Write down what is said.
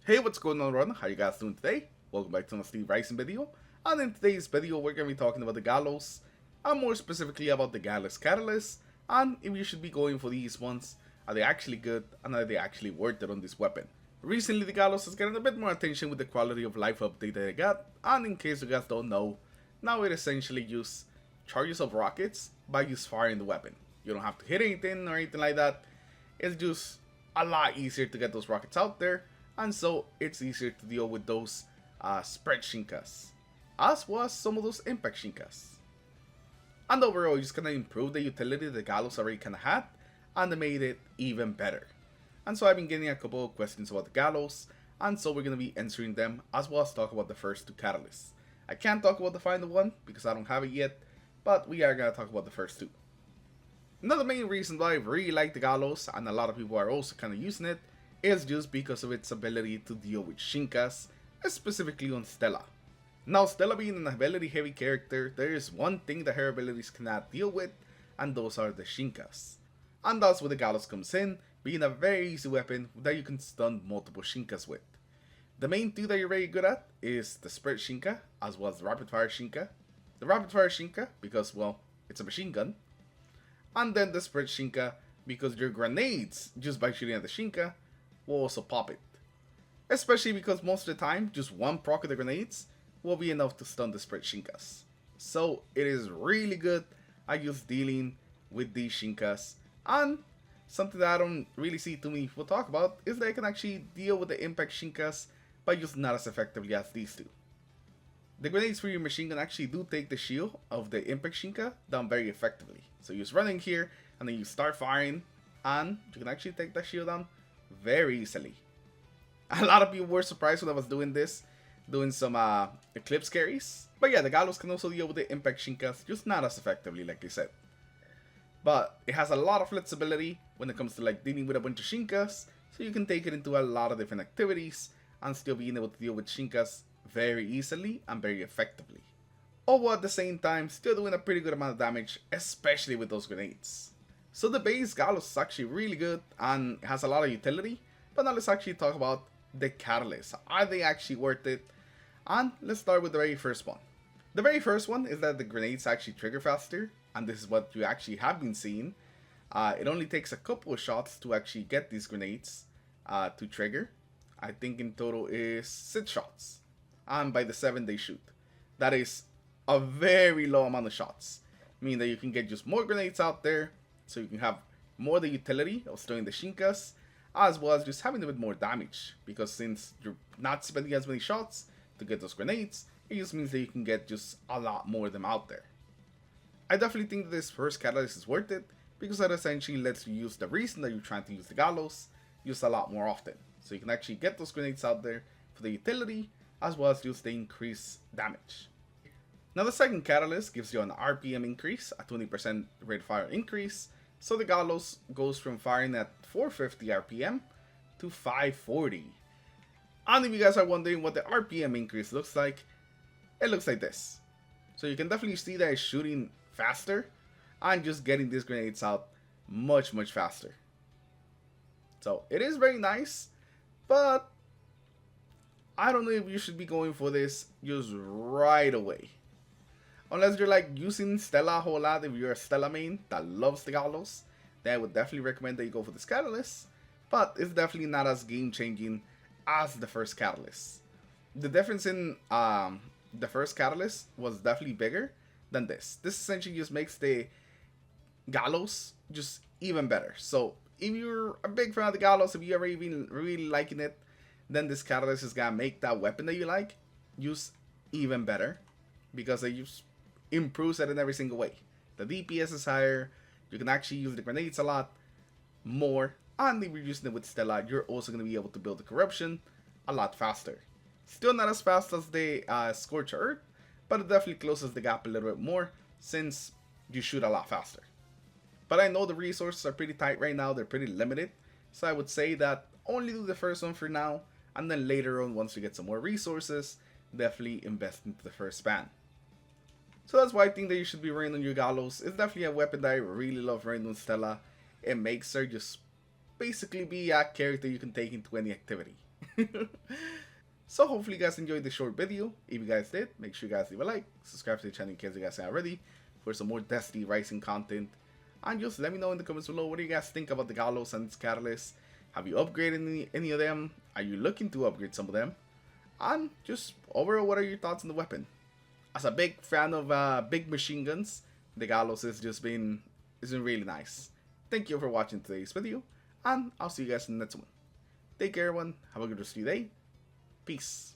Hey, what's going on, everyone? How you guys doing today? Welcome back to my Steve Rising video. And in today's video, we're going to be talking about the Gallows, and more specifically about the Gallows Catalyst, and if you should be going for these ones. Are they actually good, and are they actually worth it on this weapon? Recently, the Gallows has gotten a bit more attention with the quality of life update that it got, and in case you guys don't know, now it essentially uses charges of rockets by just firing the weapon. You don't have to hit anything or anything like that. It's just a lot easier to get those rockets out there, and so it's easier to deal with those spread shinkas, as was some of those impact shinkas. And overall, just kind of improved the utility the Gallows already kind of had, and they made it even better. And so I've been getting a couple of questions about the Gallows, and so we're going to be answering them, as well as talk about the first two catalysts. I can't talk about the final one, because I don't have it yet, but we are going to talk about the first two. Another main reason why I really like the Gallows, and a lot of people are also kind of using it, is just because of its ability to deal with Shinkas, specifically on Stella. Now, Stella being an ability heavy character, there is one thing that her abilities cannot deal with, and those are the Shinkas. And that's where the Gallows comes in, being a very easy weapon that you can stun multiple Shinkas with. The main two that you're very good at is the Spread Shinka, as well as the Rapid Fire Shinka. The Rapid Fire Shinka, because, well, it's a machine gun. And then the Spread Shinka, because your grenades, just by shooting at the Shinka, will also pop it. Especially because most of the time, just one proc of the grenades will be enough to stun the Spread Shinkas. So it is really good at just dealing with these Shinkas. And something that I don't really see too many people talk about is that I can actually deal with the impact Shinkas, but just not as effectively as these two. The grenades for your machine gun actually do take the shield of the impact Shinka down very effectively. So you just run in here and then you start firing, and you can actually take that shield down very easily. A lot of people were surprised when I was doing this, doing some Eclipse carries. But yeah, the Gallows can also deal with the impact Shinkas, just not as effectively like I said. But it has a lot of flexibility when it comes to like dealing with a bunch of Shinkas, so you can take it into a lot of different activities and still being able to deal with Shinkas very easily and very effectively. All while at the same time still doing a pretty good amount of damage, especially with those grenades. So the base Gallows is actually really good and has a lot of utility, but now let's actually talk about the catalysts. Are they actually worth it? And let's start with the very first one. The very first one is that the grenades actually trigger faster, and this is what you actually have been seeing. It only takes a couple of shots to actually get these grenades to trigger. I think in total is 6 shots, and by the 7 they shoot. That is a very low amount of shots, meaning that you can get just more grenades out there, so you can have more the utility of stowing the Shinkas, as well as just having a bit more damage, because since you're not spending as many shots to get those grenades, it just means that you can get just a lot more of them out there. I definitely think that this first catalyst is worth it, because that essentially lets you use the reason that you're trying to use the Gallows just a lot more often. So you can actually get those grenades out there for the utility, as well as just the increased damage. Now the second catalyst gives you an RPM increase, a 20% rate of fire increase, so the Gallows goes from firing at 450 RPM to 540. And if you guys are wondering what the RPM increase looks like, it looks like this. So you can definitely see that it's shooting faster and just getting these grenades out much faster. So it is very nice, but I don't know if you should be going for this just right away. Unless you're like using Stella a whole lot, if you're a Stella main that loves the Gallows, then I would definitely recommend that you go for this Catalyst, but it's definitely not as game changing as the first Catalyst. The difference in the first Catalyst was definitely bigger than this. This essentially just makes the Gallows just even better. So if you're a big fan of the Gallows, if you're even really liking it, then this Catalyst is gonna make that weapon that you like use even better, because it just improves it in every single way. The DPS is higher, you can actually use the grenades a lot more, and if you're using it with Stella, you're also going to be able to build the corruption a lot faster. Still not as fast as the Scorch Earth, but it definitely closes the gap a little bit more since you shoot a lot faster. But I know the resources are pretty tight right now, they're pretty limited, so I would say that only do the first one for now, and then later on, once you get some more resources, definitely invest into the first span. So that's why I think that you should be running on your Gallows. It's definitely a weapon that I really love running on Stella. It makes her just basically be a character you can take into any activity. So hopefully you guys enjoyed this short video. If you guys did, make sure you guys leave a like, subscribe to the channel in case you guys aren't already for some more Destiny Rising content. And just let me know in the comments below what do you guys think about the Gallows and its catalyst. Have you upgraded any of them? Are you looking to upgrade some of them? And just overall, what are your thoughts on the weapon? As a big fan of big machine guns, the Gallows has just been really nice. Thank you for watching today's video, and I'll see you guys in the next one. Take care everyone, have a good rest of your day. Peace.